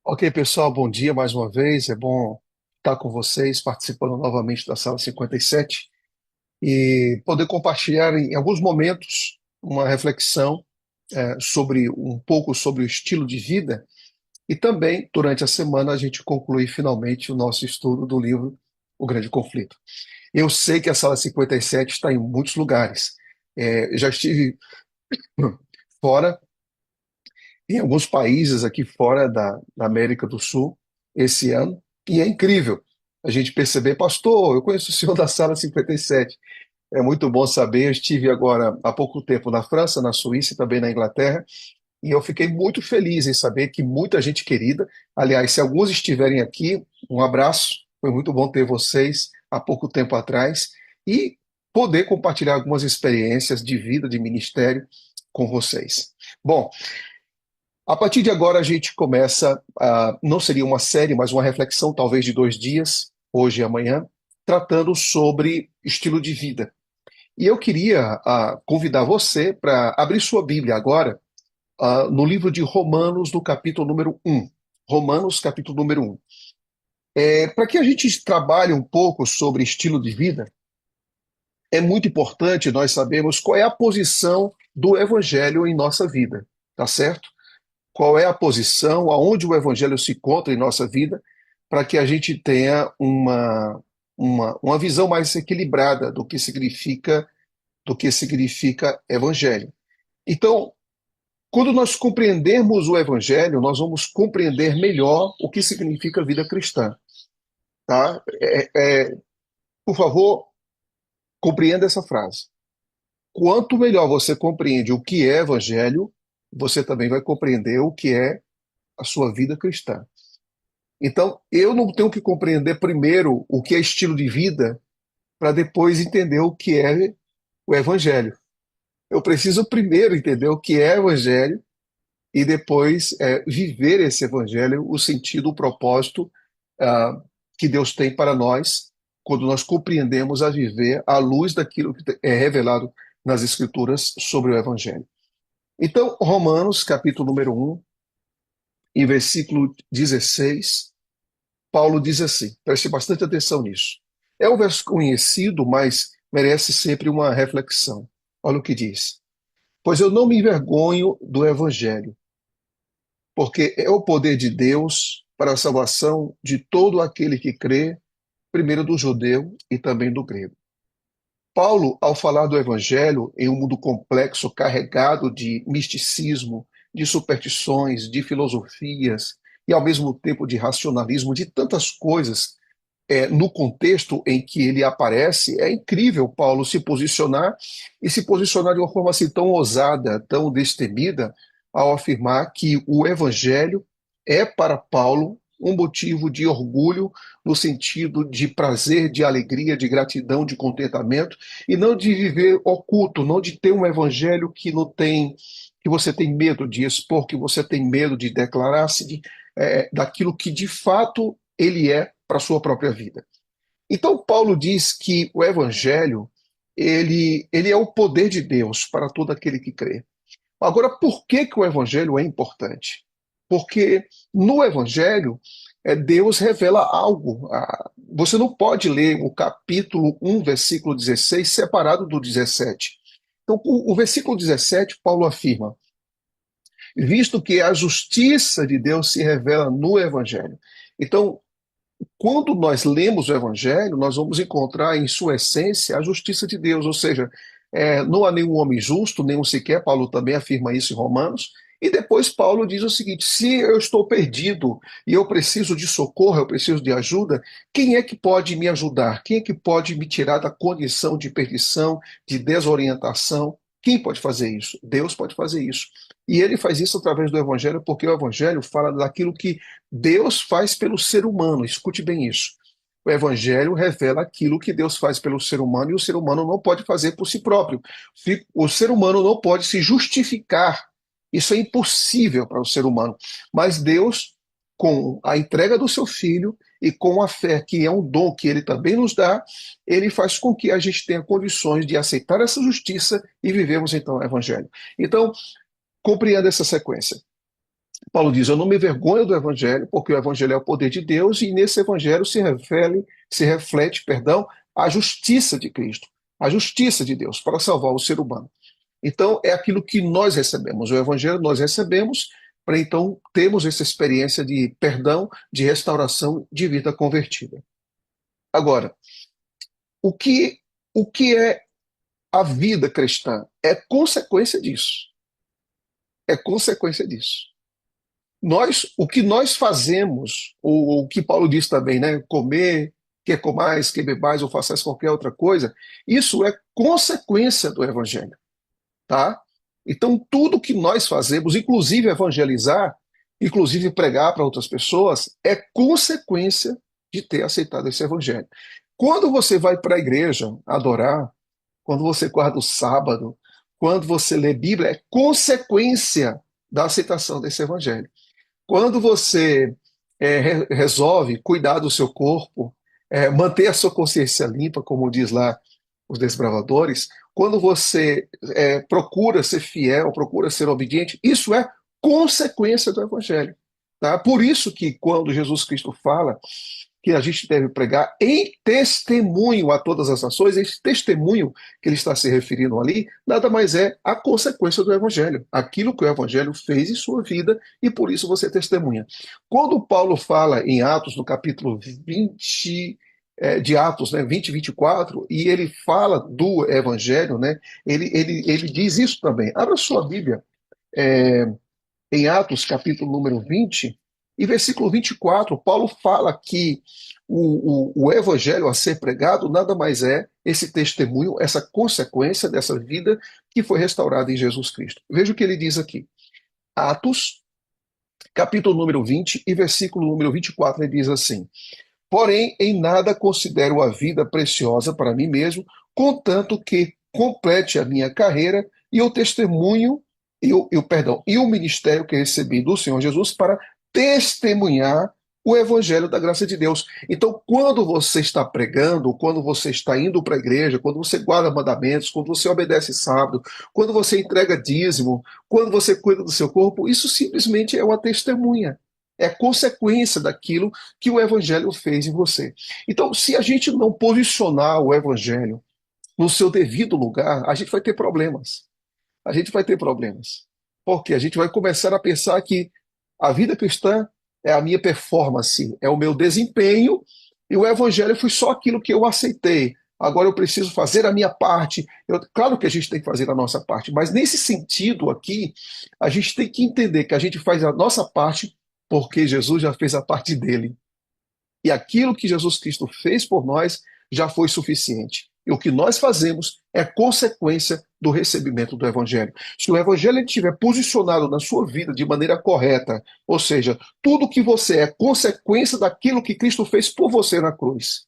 Ok, pessoal, bom dia mais uma vez. É bom estar com vocês, participando novamente da Sala 57 e poder compartilhar em alguns momentos uma reflexão sobre um pouco sobre o estilo de vida e também, durante a semana, a gente concluir finalmente o nosso estudo do livro O Grande Conflito. Eu sei que a Sala 57 está em muitos lugares. Já estive fora, em alguns países aqui fora da América do Sul esse ano, e é incrível a gente perceber, pastor, eu conheço o senhor da Sala 57. É muito bom saber. Eu estive agora há pouco tempo na França, na Suíça e também na Inglaterra, e eu fiquei muito feliz em saber que muita gente querida, aliás, se alguns estiverem aqui, um abraço, foi muito bom ter vocês há pouco tempo atrás e poder compartilhar algumas experiências de vida, de ministério com vocês. Bom, a partir de agora a gente começa, não seria uma série, mas uma reflexão talvez de 2 dias, hoje e amanhã, tratando sobre estilo de vida. E eu queria convidar você para abrir sua Bíblia agora, no livro de Romanos, no capítulo número 1. Romanos, capítulo número 1. Para que a gente trabalhe um pouco sobre estilo de vida, é muito importante nós sabermos qual é a posição do Evangelho em nossa vida, tá certo? Qual é a posição, aonde o Evangelho se encontra em nossa vida, para que a gente tenha uma visão mais equilibrada do que significa Evangelho. Então, quando nós compreendermos o Evangelho, nós vamos compreender melhor o que significa vida cristã. Tá? Por favor, compreenda essa frase. Quanto melhor você compreende o que é Evangelho, você também vai compreender o que é a sua vida cristã. Então, eu não tenho que compreender primeiro o que é estilo de vida para depois entender o que é o Evangelho. Eu preciso primeiro entender o que é Evangelho e depois viver esse Evangelho, o sentido, o propósito ah, que Deus tem para nós, quando nós compreendemos a viver à luz daquilo que é revelado nas Escrituras sobre o Evangelho. Então, Romanos, capítulo número 1, em versículo 16, Paulo diz assim, preste bastante atenção nisso. É um verso conhecido, mas merece sempre uma reflexão. Olha o que diz. Pois eu não me envergonho do evangelho, porque é o poder de Deus para a salvação de todo aquele que crê, primeiro do judeu e também do grego. Paulo, ao falar do evangelho em um mundo complexo, carregado de misticismo, de superstições, de filosofias e ao mesmo tempo de racionalismo, de tantas coisas no contexto em que ele aparece, é incrível Paulo se posicionar e se posicionar de uma forma assim tão ousada, tão destemida, ao afirmar que o evangelho é para Paulo um motivo de orgulho no sentido de prazer, de alegria, de gratidão, de contentamento, e não de viver oculto, não de ter um evangelho que não tem, que você tem medo de expor, que você tem medo de declarar-se daquilo que de fato ele é para a sua própria vida. Então, Paulo diz que o evangelho, ele é o poder de Deus para todo aquele que crê. Agora, por que que o evangelho é importante? Porque no evangelho, Deus revela algo. Você não pode ler o capítulo 1, versículo 16, separado do 17. Então, o versículo 17, Paulo afirma: visto que a justiça de Deus se revela no evangelho. Então, quando nós lemos o Evangelho, nós vamos encontrar em sua essência a justiça de Deus, ou seja, não há nenhum homem justo, nenhum sequer, Paulo também afirma isso em Romanos, e depois Paulo diz o seguinte: se eu estou perdido e eu preciso de socorro, eu preciso de ajuda, quem é que pode me ajudar? Quem é que pode me tirar da condição de perdição, de desorientação? Quem pode fazer isso? Deus pode fazer isso. E ele faz isso através do Evangelho, porque o Evangelho fala daquilo que Deus faz pelo ser humano. Escute bem isso. O Evangelho revela aquilo que Deus faz pelo ser humano e o ser humano não pode fazer por si próprio. O ser humano não pode se justificar. Isso é impossível para o ser humano. Mas Deus, com a entrega do seu filho e com a fé, que é um dom que ele também nos dá, ele faz com que a gente tenha condições de aceitar essa justiça e vivemos então o Evangelho. Então, compreenda essa sequência. Paulo diz: eu não me envergonho do evangelho, porque o evangelho é o poder de Deus, e nesse evangelho se reflete, perdão, a justiça de Cristo, a justiça de Deus para salvar o ser humano. Então, é aquilo que nós recebemos. O evangelho nós recebemos para então termos essa experiência de perdão, de restauração, de vida convertida. Agora, o que, o que é a vida cristã? É consequência disso. É consequência disso. O que nós fazemos, ou o que Paulo diz também, né? Comer, quer comais, quer bebais, ou façais qualquer outra coisa, isso é consequência do evangelho, tá? Então, tudo que nós fazemos, inclusive evangelizar, inclusive pregar para outras pessoas, é consequência de ter aceitado esse evangelho. Quando você vai para a igreja adorar, quando você guarda o sábado, quando você lê Bíblia, é consequência da aceitação desse evangelho. Quando você resolve cuidar do seu corpo, manter a sua consciência limpa, como diz lá os desbravadores, quando você procura ser fiel, procura ser obediente, isso é consequência do Evangelho. Tá? Por isso que quando Jesus Cristo fala que a gente deve pregar em testemunho a todas as nações, esse testemunho que ele está se referindo ali, nada mais é a consequência do Evangelho, aquilo que o Evangelho fez em sua vida, e por isso você testemunha. Quando Paulo fala em Atos, no capítulo 20 de Atos, né, 20 e 24, e ele fala do Evangelho, né, ele diz isso também. Abra sua Bíblia, é, em Atos, capítulo número 20, e versículo 24, Paulo fala que o evangelho a ser pregado nada mais é esse testemunho, essa consequência dessa vida que foi restaurada em Jesus Cristo. Veja o que ele diz aqui. Atos, capítulo número 20 e versículo número 24, ele diz assim: porém, em nada considero a vida preciosa para mim mesmo, contanto que complete a minha carreira e o testemunho e o ministério que recebi do Senhor Jesus para testemunhar o evangelho da graça de Deus. Então, quando você está pregando, quando você está indo para a igreja, quando você guarda mandamentos, quando você obedece sábado, quando você entrega dízimo, quando você cuida do seu corpo, isso simplesmente é uma testemunha. É consequência daquilo que o Evangelho fez em você. Então, se a gente não posicionar o Evangelho no seu devido lugar, a gente vai ter problemas. A gente vai ter problemas. Porque a gente vai começar a pensar que a vida cristã é a minha performance, é o meu desempenho, e o Evangelho foi só aquilo que eu aceitei. Agora eu preciso fazer a minha parte. Claro que a gente tem que fazer a nossa parte, mas nesse sentido aqui, a gente tem que entender que a gente faz a nossa parte porque Jesus já fez a parte dele. E aquilo que Jesus Cristo fez por nós já foi suficiente. E o que nós fazemos é consequência do recebimento do Evangelho. Se o Evangelho estiver posicionado na sua vida de maneira correta, ou seja, tudo que você é consequência daquilo que Cristo fez por você na cruz.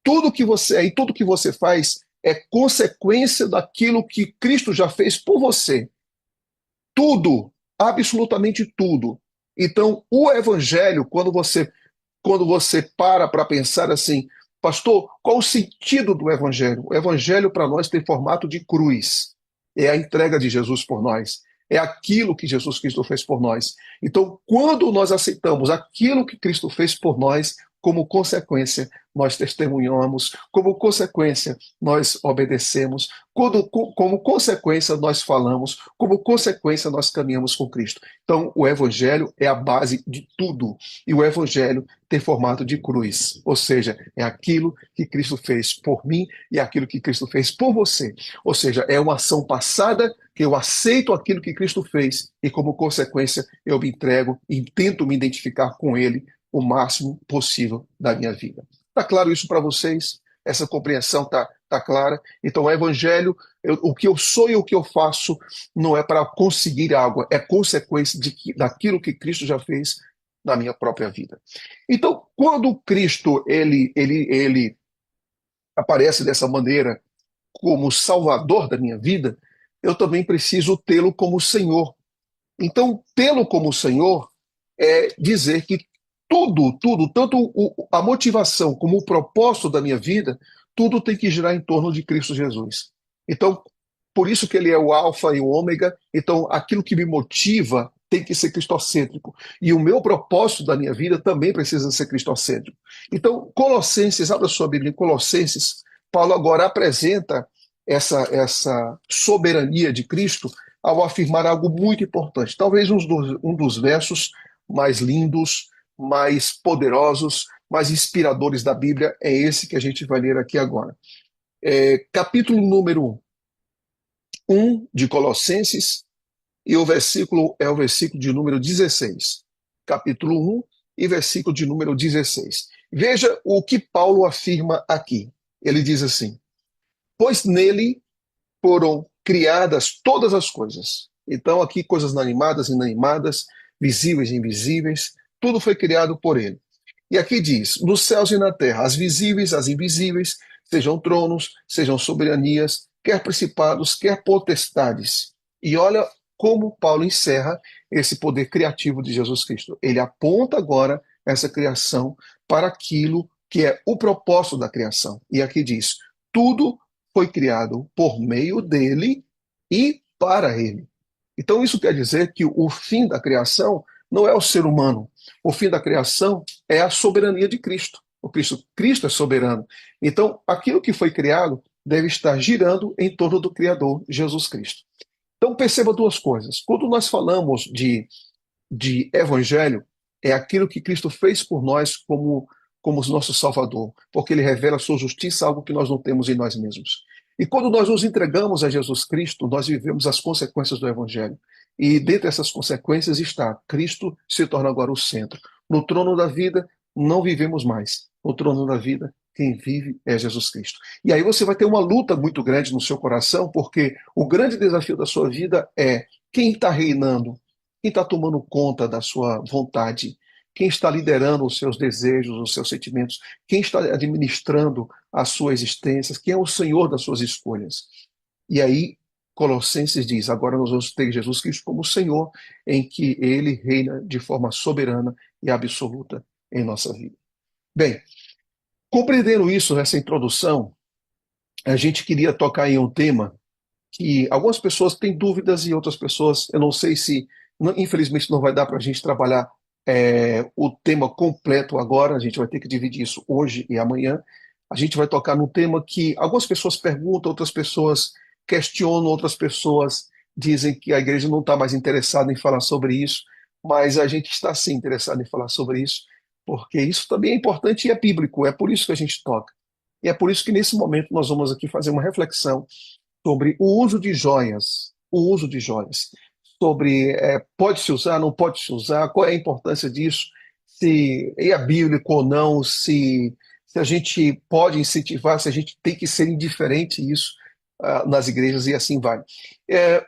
Tudo que você é e tudo que você faz é consequência daquilo que Cristo já fez por você. Tudo, absolutamente tudo. Então, o Evangelho, quando você para pensar assim, pastor, qual o sentido do Evangelho? O Evangelho para nós tem formato de cruz. É a entrega de Jesus por nós. É aquilo que Jesus Cristo fez por nós. Então, quando nós aceitamos aquilo que Cristo fez por nós, como consequência, nós testemunhamos, como consequência, nós obedecemos, como consequência, nós falamos, como consequência, nós caminhamos com Cristo. Então, o Evangelho é a base de tudo. E o Evangelho tem formato de cruz, ou seja, é aquilo que Cristo fez por mim e aquilo que Cristo fez por você. Ou seja, é uma ação passada que eu aceito aquilo que Cristo fez e, como consequência, eu me entrego e tento me identificar com Ele o máximo possível da minha vida. Está claro isso para vocês? Essa compreensão tá clara? Então, o Evangelho, o que eu sou e o que eu faço não é para conseguir algo, é consequência daquilo que Cristo já fez na minha própria vida. Então, quando Cristo ele aparece dessa maneira como Salvador da minha vida, eu também preciso tê-lo como Senhor. Então, tê-lo como Senhor é dizer que tudo, tanto a motivação como o propósito da minha vida, tudo tem que girar em torno de Cristo Jesus. Então, por isso que ele é o alfa e o ômega. Então, aquilo que me motiva tem que ser cristocêntrico. E o meu propósito da minha vida também precisa ser cristocêntrico. Então, Colossenses, abra sua Bíblia em Colossenses, Paulo agora apresenta essa soberania de Cristo ao afirmar algo muito importante. Talvez um dos versos mais lindos, mais poderosos, mais inspiradores da Bíblia é esse que a gente vai ler aqui agora. Capítulo número 1 de Colossenses, e o versículo é o versículo de número 16. Capítulo 1 e versículo de número 16. Veja o que Paulo afirma aqui. Ele diz assim: pois nele foram criadas todas as coisas. Então, aqui, coisas animadas, inanimadas, visíveis e invisíveis, tudo foi criado por ele. E aqui diz: nos céus e na terra, as visíveis, as invisíveis, sejam tronos, sejam soberanias, quer principados, quer potestades. E olha como Paulo encerra esse poder criativo de Jesus Cristo. Ele aponta agora essa criação para aquilo que é o propósito da criação. E aqui diz: tudo foi criado por meio dele e para ele. Então, isso quer dizer que o fim da criação não é o ser humano. O fim da criação é a soberania de Cristo. Cristo é soberano. Então, aquilo que foi criado deve estar girando em torno do Criador, Jesus Cristo. Então, perceba duas coisas. Quando nós falamos de evangelho, é aquilo que Cristo fez por nós como nosso Salvador, porque ele revela a sua justiça, algo que nós não temos em nós mesmos. E quando nós nos entregamos a Jesus Cristo, nós vivemos as consequências do evangelho. E dentre essas consequências está: Cristo se torna agora o centro. No trono da vida, não vivemos mais. No trono da vida, quem vive é Jesus Cristo. E aí você vai ter uma luta muito grande no seu coração, porque o grande desafio da sua vida é: quem está reinando? Quem está tomando conta da sua vontade? Quem está liderando os seus desejos, os seus sentimentos? Quem está administrando a sua existência? Quem é o Senhor das suas escolhas? E aí, Colossenses diz: agora nós vamos ter Jesus Cristo como Senhor, em que ele reina de forma soberana e absoluta em nossa vida. Bem, compreendendo isso nessa introdução, a gente queria tocar em um tema que algumas pessoas têm dúvidas e outras pessoas, eu não sei se, infelizmente, não vai dar para a gente trabalhar o tema completo agora, a gente vai ter que dividir isso hoje e amanhã. A gente vai tocar num tema que algumas pessoas perguntam, outras pessoas questionam, outras pessoas dizem que a igreja não está mais interessada em falar sobre isso, mas a gente está sim interessado em falar sobre isso, porque isso também é importante e é bíblico, é por isso que a gente toca. E é por isso que nesse momento nós vamos aqui fazer uma reflexão sobre o uso de joias, sobre pode-se usar, não pode-se usar, qual é a importância disso, se é bíblico ou não, se a gente pode incentivar, se a gente tem que ser indiferente a isso nas igrejas e assim vai.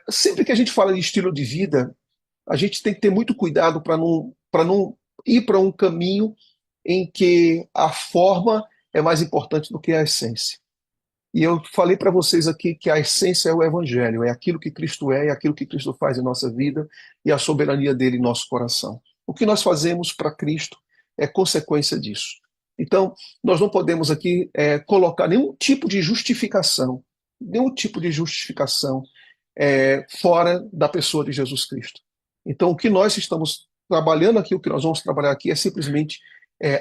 Sempre que a gente fala de estilo de vida, a gente tem que ter muito cuidado para não ir para um caminho em que a forma é mais importante do que a essência. E eu falei para vocês aqui que a essência é o Evangelho, é aquilo que Cristo é aquilo que Cristo faz em nossa vida e a soberania dele em nosso coração. O que nós fazemos para Cristo é consequência disso. Então, nós não podemos aqui colocar nenhum tipo de justificação fora da pessoa de Jesus Cristo. Então, o que nós estamos trabalhando aqui, o que nós vamos trabalhar aqui é simplesmente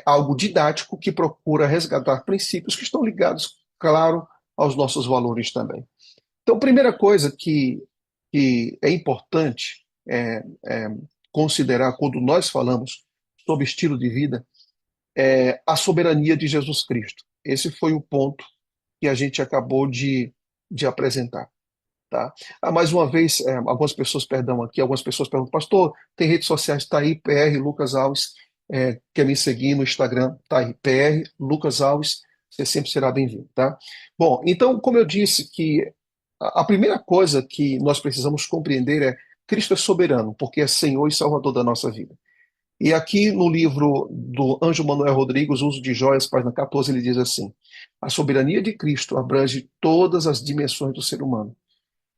algo didático que procura resgatar princípios que estão ligados, claro, aos nossos valores também. Então, a primeira coisa que é importante considerar quando nós falamos sobre estilo de vida é a soberania de Jesus Cristo. Esse foi o ponto que a gente acabou de apresentar. Tá? Mais uma vez, algumas pessoas, perdão, aqui, algumas pessoas perguntam: pastor, tem redes sociais, está aí, PR Lucas Alves, quer me seguir no Instagram, tá aí, PR Lucas Alves, você sempre será bem-vindo, tá? Bom, então, como eu disse, que a primeira coisa que nós precisamos compreender é: Cristo é soberano, porque é Senhor e Salvador da nossa vida. E aqui no livro do Ângelo Manuel Rodrigues, Uso de Joias, página 14, ele diz assim: a soberania de Cristo abrange todas as dimensões do ser humano,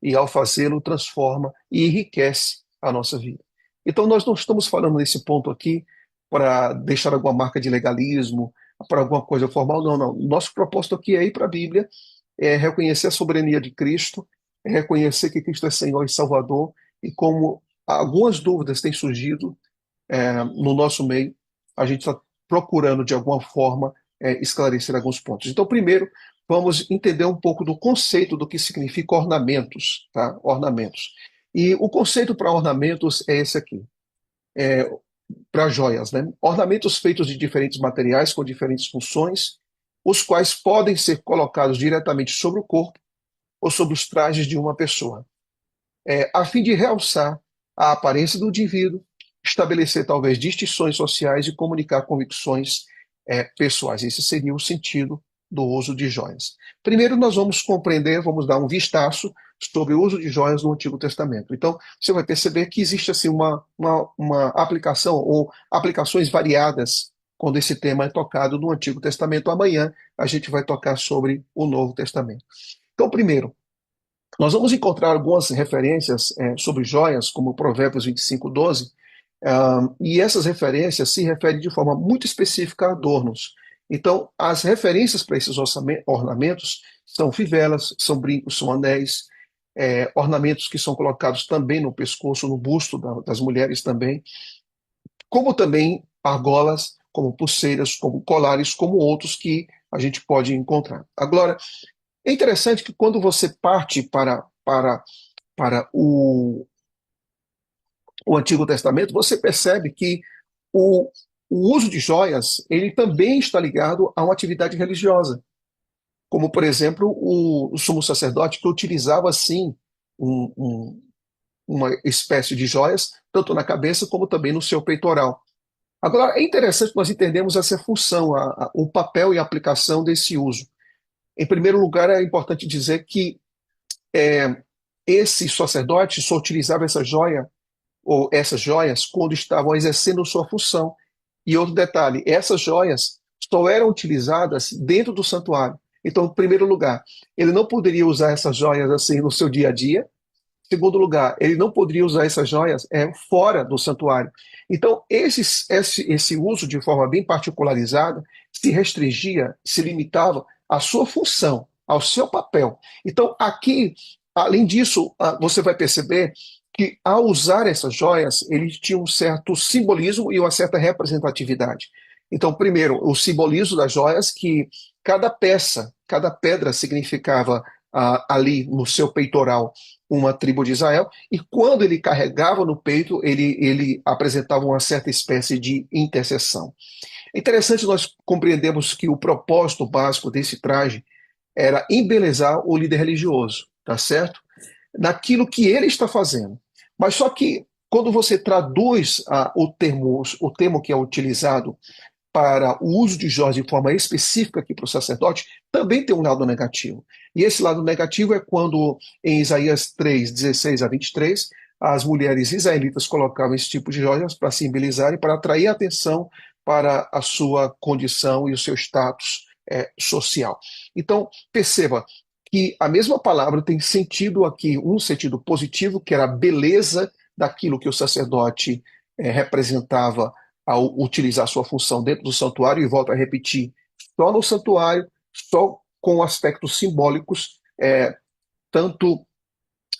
e ao fazê-lo transforma e enriquece a nossa vida. Então nós não estamos falando nesse ponto aqui para deixar alguma marca de legalismo, para alguma coisa formal, não, não. Nosso propósito aqui é ir para a Bíblia, é reconhecer a soberania de Cristo, é reconhecer que Cristo é Senhor e Salvador, e como algumas dúvidas têm surgido no nosso meio, a gente está procurando, de alguma forma, esclarecer alguns pontos. Então, primeiro, vamos entender um pouco do conceito do que significa ornamentos, tá? Ornamentos. E o conceito para ornamentos é esse aqui, para joias, né? Ornamentos feitos de diferentes materiais, com diferentes funções, os quais podem ser colocados diretamente sobre o corpo ou sobre os trajes de uma pessoa, a fim de realçar a aparência do indivíduo, estabelecer talvez distinções sociais e comunicar convicções pessoais. Esse seria o sentido do uso de joias. Primeiro, nós vamos compreender, vamos dar um vistaço sobre o uso de joias no Antigo Testamento. Então, você vai perceber que existe assim uma aplicação ou aplicações variadas quando esse tema é tocado no Antigo Testamento. Amanhã a gente vai tocar sobre o Novo Testamento. Então, primeiro, nós vamos encontrar algumas referências sobre joias, como Provérbios 25:12, e essas referências se referem de forma muito específica a adornos. Então, as referências para esses ornamentos são fivelas, são brincos, são anéis, ornamentos que são colocados também no pescoço, no busto das mulheres também, como também argolas, como pulseiras, como colares, como outros que a gente pode encontrar. Agora, é interessante que quando você parte para o Antigo Testamento, você percebe que o, o uso de joias ele também está ligado a uma atividade religiosa, como, por exemplo, o sumo sacerdote que utilizava, sim, um, um, uma espécie de joias, tanto na cabeça como também no seu peitoral. Agora, é interessante nós entendermos essa função, o papel e a aplicação desse uso. Em primeiro lugar, é importante dizer que é, esse sacerdote só utilizava essa joia ou essas joias quando estavam exercendo sua função. E outro detalhe, essas joias só eram utilizadas dentro do santuário. Então, em primeiro lugar, ele não poderia usar essas joias assim no seu dia a dia. Em segundo lugar, ele não poderia usar essas joias fora do santuário. Então, esse uso de forma bem particularizada se restringia, se limitava à sua função, ao seu papel. Então, aqui, além disso, você vai perceber que ao usar essas joias, eles tinham um certo simbolismo e uma certa representatividade. Então, primeiro, o simbolismo das joias, que cada peça, cada pedra significava ali no seu peitoral uma tribo de Israel, e quando ele carregava no peito, ele apresentava uma certa espécie de intercessão. É interessante nós compreendermos que o propósito básico desse traje era embelezar o líder religioso, tá certo? Naquilo que ele está fazendo. Mas só que quando você traduz o termo que é utilizado para o uso de joias de forma específica aqui para o sacerdote, também tem um lado negativo. E esse lado negativo é quando, em Isaías 3:16 a 23, as mulheres israelitas colocavam esse tipo de joias para se embelezar e para atrair a atenção para a sua condição e o seu status social. Então, perceba que a mesma palavra tem sentido aqui, um sentido positivo, que era a beleza daquilo que o sacerdote representava ao utilizar sua função dentro do santuário, e volto a repetir, só no santuário, só com aspectos simbólicos, tanto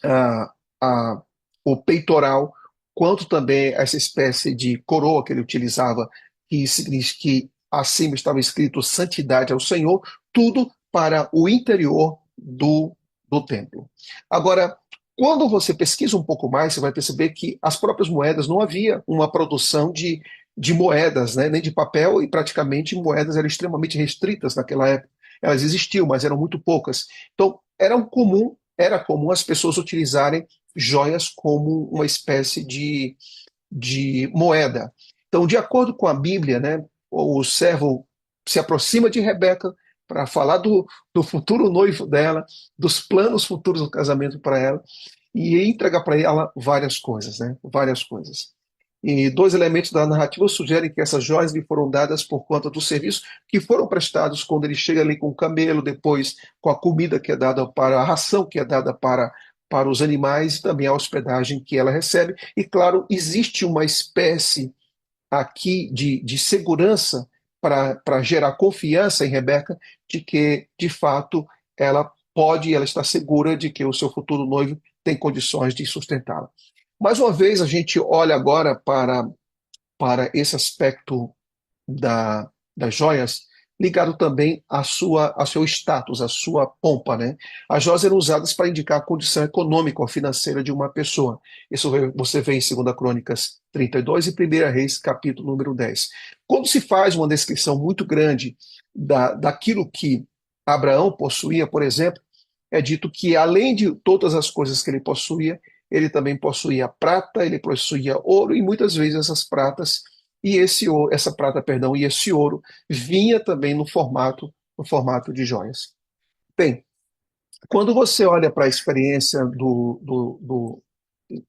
a, a, o peitoral, quanto também essa espécie de coroa que ele utilizava, que significa que acima estava escrito santidade ao Senhor, tudo para o interior do templo. Agora, quando você pesquisa um pouco mais, você vai perceber que as próprias moedas não havia uma produção de moedas, né, nem de papel, e praticamente moedas eram extremamente restritas naquela época. Elas existiam, mas eram muito poucas. Então, era comum as pessoas utilizarem joias como uma espécie de moeda. Então, de acordo com a Bíblia, né, o servo se aproxima de Rebeca para falar do futuro noivo dela, dos planos futuros do casamento para ela, e entrega para ela várias coisas, né? Várias coisas. E dois elementos da narrativa sugerem que essas joias lhe foram dadas por conta do serviço que foram prestados quando ele chega ali com o camelo, depois com a comida que é dada para a ração que é dada para os animais e também a hospedagem que ela recebe. E claro, existe uma espécie aqui de segurança para gerar confiança em Rebeca de que, de fato, ela está segura de que o seu futuro noivo tem condições de sustentá-la. Mais uma vez, a gente olha agora para esse aspecto das joias, ligado também ao seu status, à sua pompa, né? As joias eram usadas para indicar a condição econômica ou financeira de uma pessoa. Isso você vê em 2 Crônicas 32 e 1 Reis, capítulo número 10. Quando se faz uma descrição muito grande daquilo que Abraão possuía, por exemplo, é dito que além de todas as coisas que ele possuía, ele também possuía prata, ele possuía ouro, e muitas vezes essas pratas e essa prata, perdão, e esse ouro vinha também no formato de joias. Bem, quando você olha para a experiência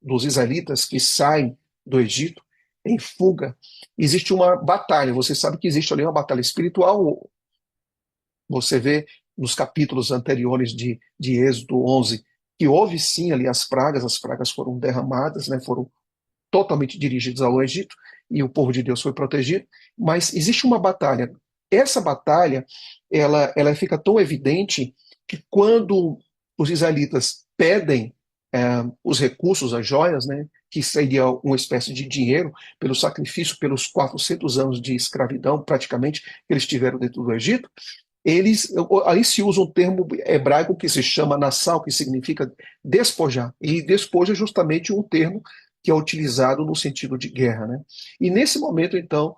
dos israelitas que saem do Egito em fuga, existe uma batalha. Você sabe que existe ali uma batalha espiritual. Você vê nos capítulos anteriores de Êxodo 11 que houve sim ali as pragas foram derramadas, né, foram totalmente dirigidos ao Egito e o povo de Deus foi protegido, mas existe uma batalha. Essa batalha, ela fica tão evidente que quando os israelitas pedem os recursos, as joias, né, que seria uma espécie de dinheiro pelo sacrifício, pelos 400 anos de escravidão, praticamente, que eles tiveram dentro do Egito, aí se usa um termo hebraico que se chama nassau, que significa despojar. E despoja é justamente um termo que é utilizado no sentido de guerra, né? E nesse momento, então,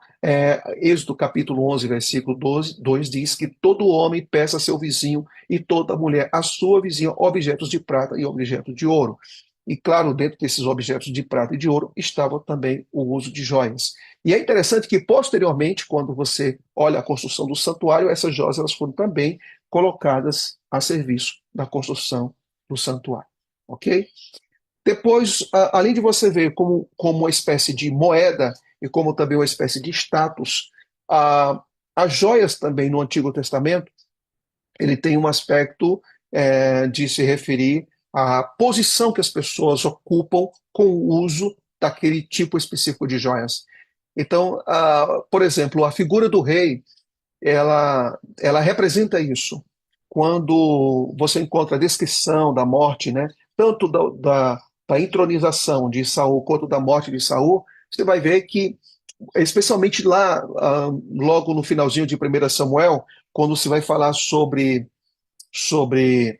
Êxodo capítulo 11, versículo 2 diz que todo homem peça a seu vizinho e toda mulher a sua vizinha objetos de prata e objetos de ouro. E claro, dentro desses objetos de prata e de ouro estava também o uso de joias. E é interessante que, posteriormente, quando você olha a construção do santuário, essas joias elas foram também colocadas a serviço da construção do santuário. Ok? Depois, além de você ver como uma espécie de moeda e como também uma espécie de status, as joias também no Antigo Testamento, ele tem um aspecto de se referir à posição que as pessoas ocupam com o uso daquele tipo específico de joias. Então, por exemplo, a figura do rei, ela representa isso. Quando você encontra a descrição da morte, né, tanto da entronização de Saul quanto da morte de Saul, você vai ver que, especialmente lá, logo no finalzinho de 1 Samuel, quando se vai falar sobre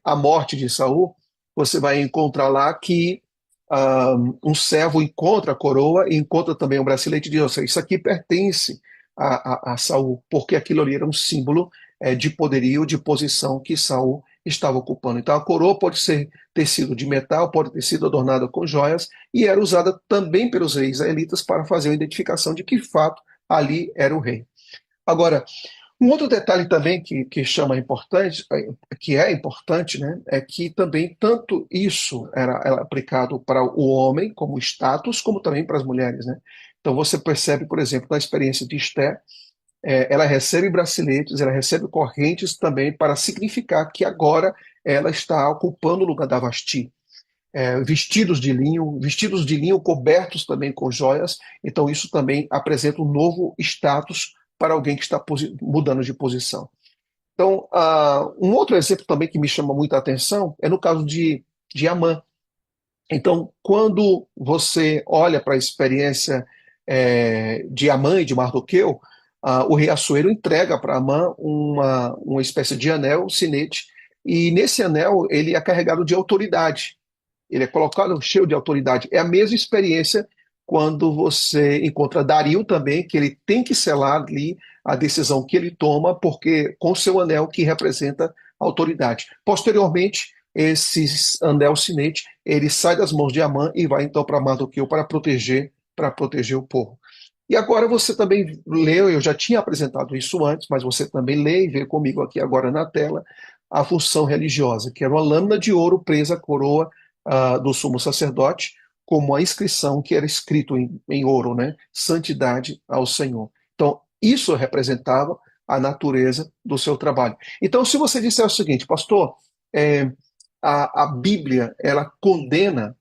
a morte de Saul, você vai encontrar lá que um servo encontra a coroa e encontra também um bracelete e diz: "Nossa, isso aqui pertence a Saul", porque aquilo ali era um símbolo de poderio, de posição que Saul estava ocupando. Então a coroa pode ser tecido de metal, pode ter sido adornada com joias e era usada também pelos reis israelitas para fazer a identificação de que fato ali era o rei. Agora, um outro detalhe também que chama importante, que é importante, né, é que também tanto isso era aplicado para o homem como status, como também para as mulheres, né? Então você percebe, por exemplo, na experiência de Esther, ela recebe braceletes, ela recebe correntes também para significar que agora ela está ocupando o lugar da Vasti. Vestidos de linho cobertos também com joias, então isso também apresenta um novo status para alguém que está mudando de posição. Então, um outro exemplo também que me chama muita atenção é no caso de Amã. Então, quando você olha para a experiência de Amã e de Mardoqueu, o rei Assuero entrega para Amã uma espécie de anel, sinete, e nesse anel ele é carregado de autoridade. Ele é colocado cheio de autoridade. É a mesma experiência quando você encontra Dario também, que ele tem que selar ali a decisão que ele toma, porque com seu anel que representa a autoridade. Posteriormente, esse anel sinete, ele sai das mãos de Amã e vai então para Mardoqueu para proteger o povo. E agora você também leu, eu já tinha apresentado isso antes, mas você também lê e vê comigo aqui agora na tela a função religiosa, que era uma lâmina de ouro presa à coroa do sumo sacerdote, como a inscrição que era escrito em ouro, né? Santidade ao Senhor. Então, isso representava a natureza do seu trabalho. Então, se você disser o seguinte, pastor, a Bíblia, ela condena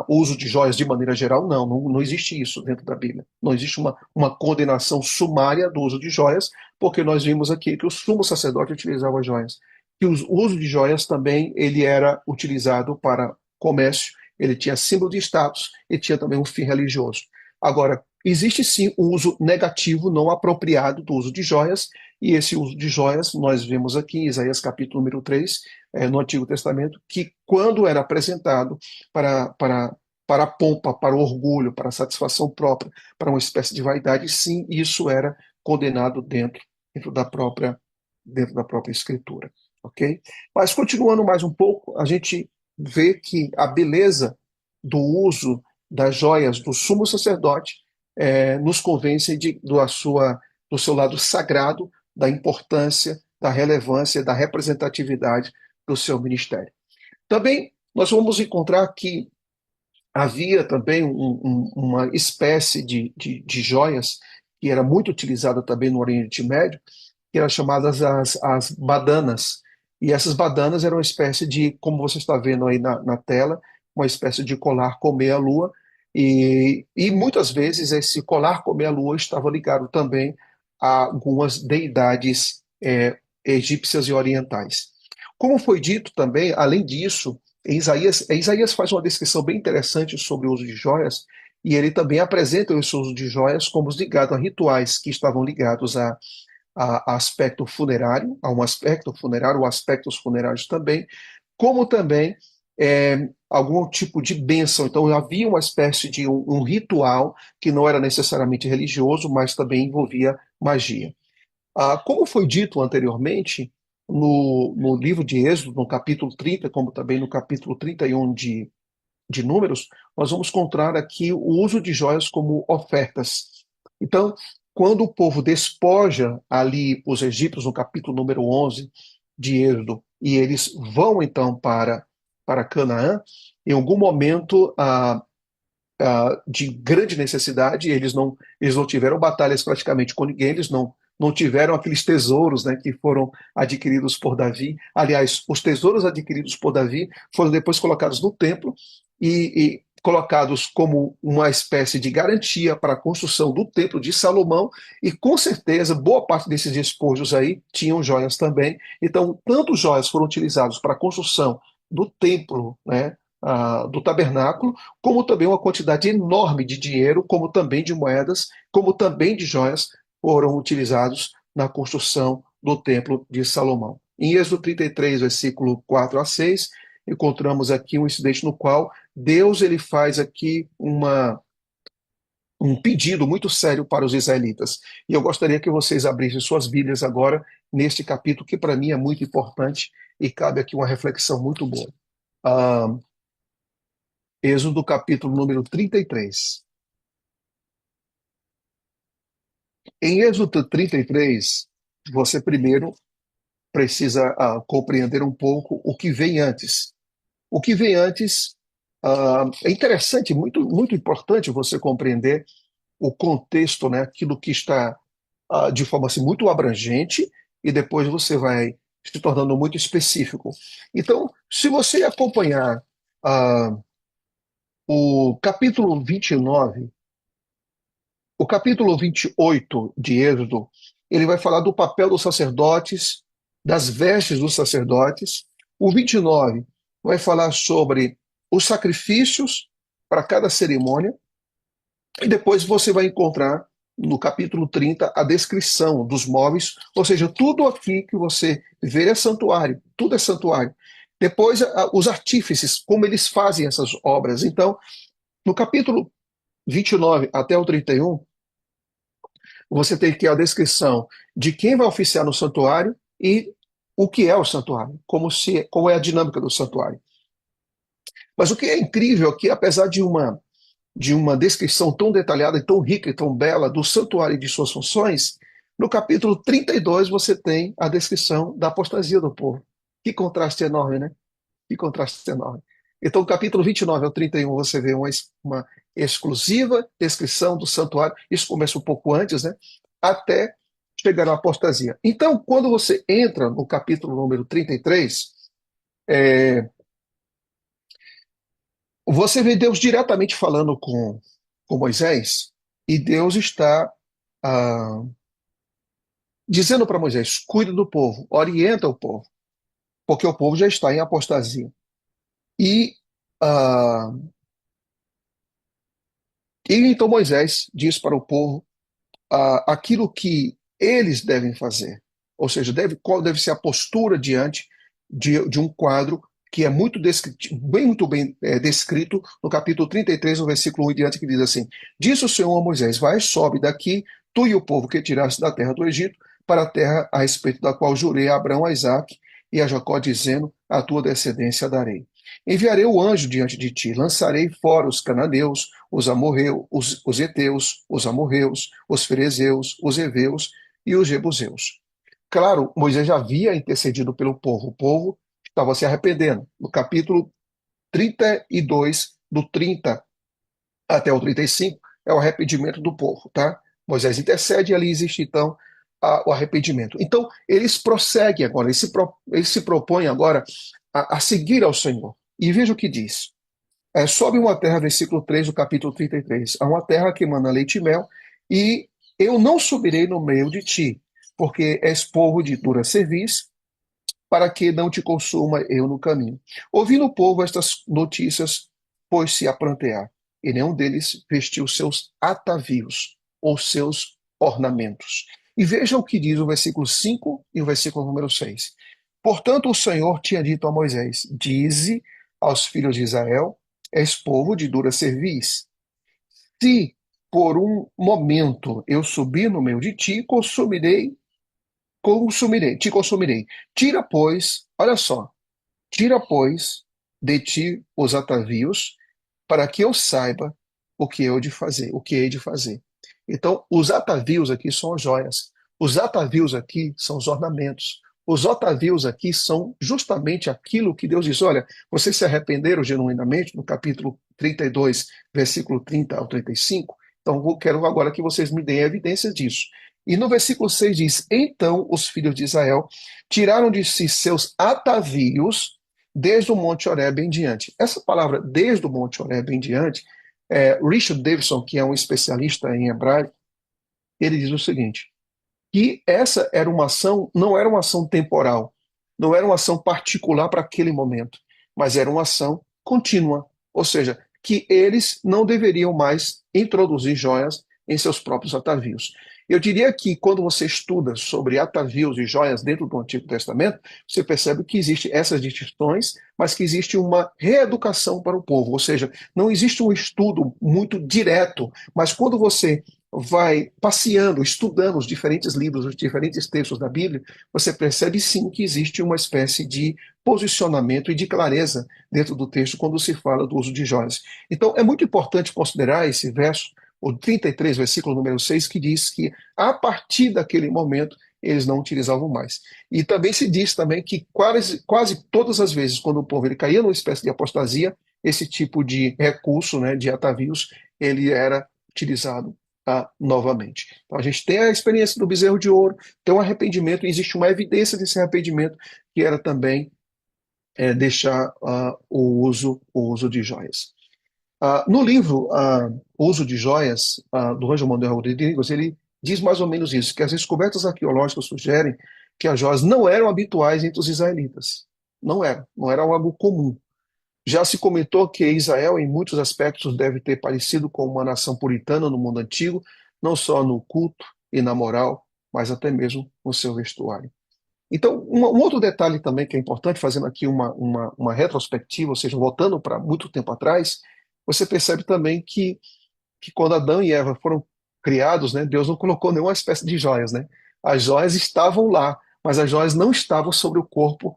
o uso de joias de maneira geral? Não existe isso dentro da Bíblia. Não existe uma condenação sumária do uso de joias, porque nós vimos aqui que o sumo sacerdote utilizava joias. Que o uso de joias também ele era utilizado para comércio ele tinha símbolo de status e tinha também um fim religioso. Agora, existe sim o uso negativo, não apropriado do uso de joias, e esse uso de joias nós vemos aqui em Isaías capítulo número 3, no Antigo Testamento, que quando era apresentado para a pompa, para o orgulho, para a satisfação própria, para uma espécie de vaidade, sim, isso era condenado dentro dentro da própria Escritura, ok? Mas continuando mais um pouco, a gente vê que a beleza do uso das joias do sumo sacerdote nos convence do seu lado sagrado, da importância, da relevância, da representatividade do seu ministério. Também nós vamos encontrar que havia também uma espécie de joias que era muito utilizada também no Oriente Médio, que eram chamadas as badanas. E essas badanas eram uma espécie de, como você está vendo aí na tela, uma espécie de colar com meia-lua. E muitas vezes esse colar com meia-lua estava ligado também a algumas deidades egípcias e orientais. Como foi dito também, além disso, Isaías faz uma descrição bem interessante sobre o uso de joias, e ele também apresenta esse uso de joias como ligados a rituais que estavam ligados a aspecto funerário, a um aspecto funerário, ou aspectos funerários também, como também algum tipo de bênção. Então havia uma espécie de um ritual que não era necessariamente religioso, mas também envolvia magia. Como foi dito anteriormente, no livro de Êxodo, no capítulo 30, como também no capítulo 31 de Números, nós vamos encontrar aqui o uso de joias como ofertas. Então, quando o povo despoja ali os egípcios, no capítulo número 11 de Êxodo, e eles vão então para Canaã, em algum momento de grande necessidade, eles não tiveram batalhas praticamente com ninguém, eles não tiveram aqueles tesouros, né, que foram adquiridos por Davi. Aliás, os tesouros adquiridos por Davi foram depois colocados no templo e colocados como uma espécie de garantia para a construção do templo de Salomão, e com certeza boa parte desses despojos aí tinham joias também. Então, tanto joias foram utilizados para a construção do templo, né, do tabernáculo, como também uma quantidade enorme de dinheiro, como também de moedas, como também de joias, foram utilizados na construção do Templo de Salomão. Em Êxodo 33, versículo 4 a 6, encontramos aqui um incidente no qual Deus ele faz aqui um pedido muito sério para os israelitas. E eu gostaria que vocês abrissem suas Bíblias agora neste capítulo, que para mim é muito importante e cabe aqui uma reflexão muito boa. Ah, Êxodo capítulo número 33. Em Êxodo 33, você primeiro precisa compreender um pouco o que vem antes. O que vem antes é interessante, muito importante você compreender o contexto, né, aquilo que está de forma assim, muito abrangente, e depois você vai se tornando muito específico. Então, se você acompanhar ah, o capítulo 29, o capítulo 28 de Êxodo, ele vai falar do papel dos sacerdotes, das vestes dos sacerdotes. O 29 vai falar sobre os sacrifícios para cada cerimônia. E depois você vai encontrar no capítulo 30 a descrição dos móveis, ou seja, tudo aqui que você vê é santuário, tudo é santuário. Depois, os artífices, como eles fazem essas obras. Então, no capítulo 29 até o 31, você tem aqui a descrição de quem vai oficiar no santuário e o que é o santuário, qual é a dinâmica do santuário. Mas o que é incrível aqui, apesar de uma descrição tão detalhada e tão rica e tão bela do santuário e de suas funções, no capítulo 32 você tem a descrição da apostasia do povo. Que contraste enorme, né? Que contraste enorme. Então, do capítulo 29 ao 31, você vê uma exclusiva descrição do santuário. Isso começa um pouco antes, né? Até chegar à apostasia. Então, quando você entra no capítulo número 33, você vê Deus diretamente falando com Moisés, e Deus está ah, dizendo para Moisés: cuida do povo, orienta o povo, porque o povo já está em apostasia. E Ah, e então Moisés diz para o povo aquilo que eles devem fazer. Ou seja, qual deve ser a postura diante de um quadro que é muito bem descrito no capítulo 33, no versículo 1 em diante, que diz assim: Disse o Senhor a Moisés: Vai, sobe daqui, tu e o povo que tiraste da terra do Egito, para a terra a respeito da qual jurei a Abraão, a Isaque e a Jacó, dizendo: A tua descendência darei. Enviarei o anjo diante de ti, lançarei fora os cananeus, os amorreus, os heteus, os amorreus, os ferezeus, os heveus e os jebuseus. Claro, Moisés já havia intercedido pelo povo. O povo estava se arrependendo. No capítulo 32, do 30 até o 35, é o arrependimento do povo, tá? Moisés intercede e ali existe, então, o arrependimento. Então, eles prosseguem agora, eles se propõem agora a seguir ao Senhor. E veja o que diz. Sobe uma terra, versículo 3 do capítulo 33, a uma terra que emana leite e mel, e eu não subirei no meio de ti, porque és povo de dura cerviz, para que não te consuma eu no caminho. Ouvindo o povo estas notícias, pôs-se a prantear, e nenhum deles vestiu seus atavios ou seus ornamentos. E veja o que diz o versículo 5 e o versículo número 6. Portanto, o Senhor tinha dito a Moisés: Dize aos filhos de Israel: És povo de dura cerviz. Se por um momento eu subir no meio de ti, te consumirei. Tira, pois, olha só, tira, pois, de ti os atavios, para que eu saiba o que eu de fazer, o que hei de fazer. Então, os atavios aqui são as joias. Os atavios aqui são os ornamentos. Os atavios aqui são justamente aquilo que Deus diz: olha, vocês se arrependeram genuinamente, no capítulo 32, versículo 30 ao 35. Então, eu quero agora que vocês me deem evidências disso. E no versículo 6 diz: Então os filhos de Israel tiraram de si seus atavios desde o Monte Horebe em diante. Essa palavra, desde o Monte Horebe em diante, Richard Davidson, que é um especialista em hebraico, ele diz o seguinte: que essa era uma ação, não era uma ação temporal, não era uma ação particular para aquele momento, mas era uma ação contínua. Ou seja, que eles não deveriam mais introduzir joias em seus próprios atavios. Eu diria que quando você estuda sobre atavios e joias dentro do Antigo Testamento, você percebe que existem essas distinções, mas que existe uma reeducação para o povo. Ou seja, não existe um estudo muito direto, mas quando você vai passeando, estudando os diferentes livros, os diferentes textos da Bíblia, você percebe sim que existe uma espécie de posicionamento e de clareza dentro do texto quando se fala do uso de joias. Então, é muito importante considerar esse verso, o 33, versículo número 6, que diz que a partir daquele momento eles não utilizavam mais. E também se diz também que quase todas as vezes, quando o povo ele caía numa espécie de apostasia, esse tipo de recurso, né, de atavios, ele era utilizado novamente. Então a gente tem a experiência do bezerro de ouro, tem um arrependimento, e existe uma evidência desse arrependimento, que era também deixar o uso de joias. No livro O Uso de Joias, do Ângelo Manuel Rodrigues, ele diz mais ou menos isso, que as descobertas arqueológicas sugerem que as joias não eram habituais entre os israelitas. Não era algo comum. Já se comentou que Israel, em muitos aspectos, deve ter parecido com uma nação puritana no mundo antigo, não só no culto e na moral, mas até mesmo no seu vestuário. Então, um outro detalhe também que é importante, fazendo aqui uma retrospectiva, ou seja, voltando para muito tempo atrás, você percebe também que quando Adão e Eva foram criados, né, Deus não colocou nenhuma espécie de joias, né? As joias estavam lá, mas as joias não estavam sobre o corpo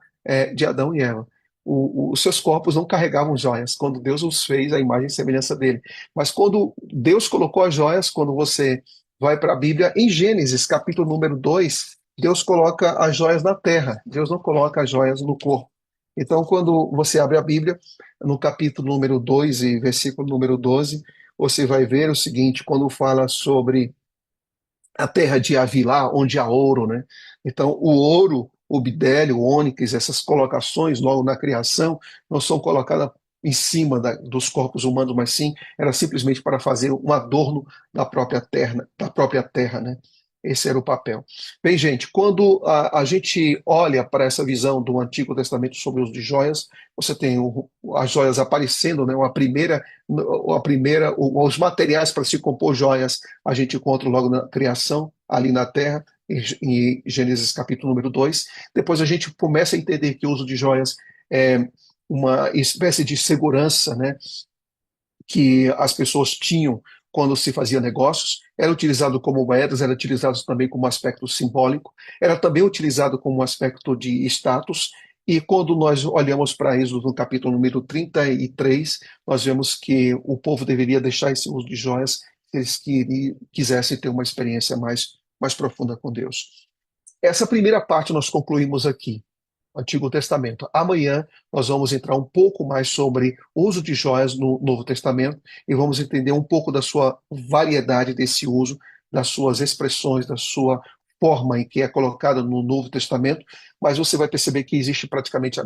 de Adão e Eva. Os seus corpos não carregavam joias quando Deus os fez à imagem e semelhança dele. Mas quando Deus colocou as joias, quando você vai para a Bíblia, em Gênesis, capítulo número 2, Deus coloca as joias na terra, Deus não coloca as joias no corpo. Então, quando você abre a Bíblia, no capítulo número 2 e versículo número 12, você vai ver o seguinte, quando fala sobre a terra de Havilá, onde há ouro, né? Então, o ouro, o bidélio, o ônix, essas colocações logo na criação, não são colocadas em cima dos corpos humanos, mas sim, era simplesmente para fazer um adorno da própria terra, né? Esse era o papel. Bem, gente, quando a gente olha para essa visão do Antigo Testamento sobre o uso de joias, você tem as joias aparecendo, né? Os materiais para se compor joias a gente encontra logo na criação, ali na terra, em Gênesis capítulo número 2. Depois a gente começa a entender que o uso de joias é uma espécie de segurança, né, que as pessoas tinham quando se fazia negócios, era utilizado como moedas, era utilizado também como aspecto simbólico, era também utilizado como aspecto de status, e quando nós olhamos para Êxodo no capítulo número 33, nós vemos que o povo deveria deixar esse uso de joias se eles quisessem ter uma experiência mais profunda com Deus. Essa primeira parte nós concluímos aqui. Antigo Testamento. Amanhã nós vamos entrar um pouco mais sobre o uso de joias no Novo Testamento e vamos entender um pouco da sua variedade desse uso, das suas expressões, da sua forma em que é colocada no Novo Testamento, mas você vai perceber que existe praticamente a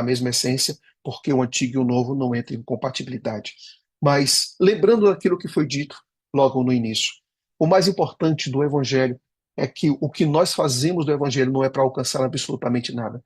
mesma essência, porque o antigo e o novo não entram em compatibilidade. Mas lembrando daquilo que foi dito logo no início, o mais importante do Evangelho é que o que nós fazemos do Evangelho não é para alcançar absolutamente nada.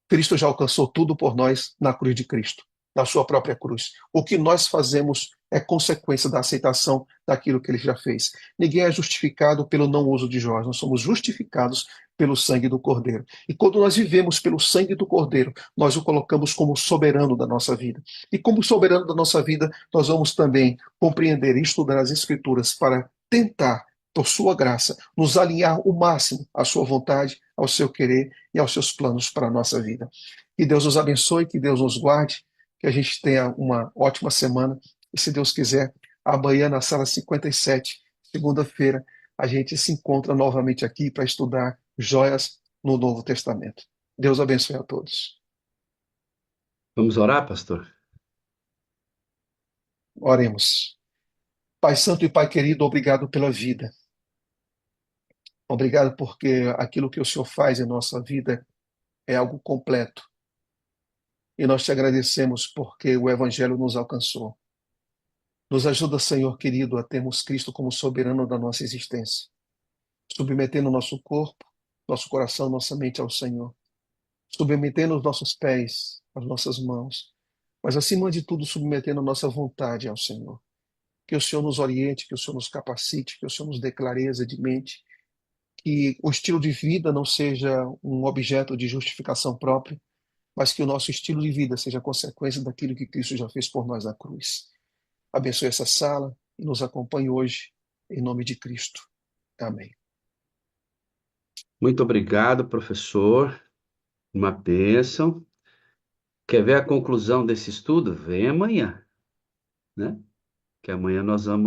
Cristo já alcançou tudo por nós na cruz de Cristo, na sua própria cruz. O que nós fazemos é consequência da aceitação daquilo que ele já fez. Ninguém é justificado pelo não uso de joias, nós somos justificados pelo sangue do Cordeiro. E quando nós vivemos pelo sangue do Cordeiro, nós o colocamos como soberano da nossa vida. E como soberano da nossa vida, nós vamos também compreender e estudar as Escrituras para tentar, por sua graça, nos alinhar o máximo à sua vontade, ao seu querer e aos seus planos para a nossa vida. Que Deus nos abençoe, que Deus nos guarde, que a gente tenha uma ótima semana. E se Deus quiser, amanhã na sala 57, segunda-feira, a gente se encontra novamente aqui para estudar joias no Novo Testamento. Deus abençoe a todos. Vamos orar, pastor? Oremos. Pai Santo e Pai querido, obrigado pela vida. Obrigado porque aquilo que o Senhor faz em nossa vida é algo completo. E nós te agradecemos porque o Evangelho nos alcançou. Nos ajuda, Senhor querido, a termos Cristo como soberano da nossa existência, submetendo nosso corpo, nosso coração, nossa mente ao Senhor, submetendo os nossos pés, as nossas mãos, mas acima de tudo, submetendo a nossa vontade ao Senhor. Que o Senhor nos oriente, que o Senhor nos capacite, que o Senhor nos dê clareza de mente, que o estilo de vida não seja um objeto de justificação própria, mas que o nosso estilo de vida seja consequência daquilo que Cristo já fez por nós na cruz. Abençoe essa sala e nos acompanhe hoje, em nome de Cristo. Amém. Muito obrigado, professor. Uma bênção. Quer ver a conclusão desse estudo? Vem amanhã, né? Que amanhã nós vamos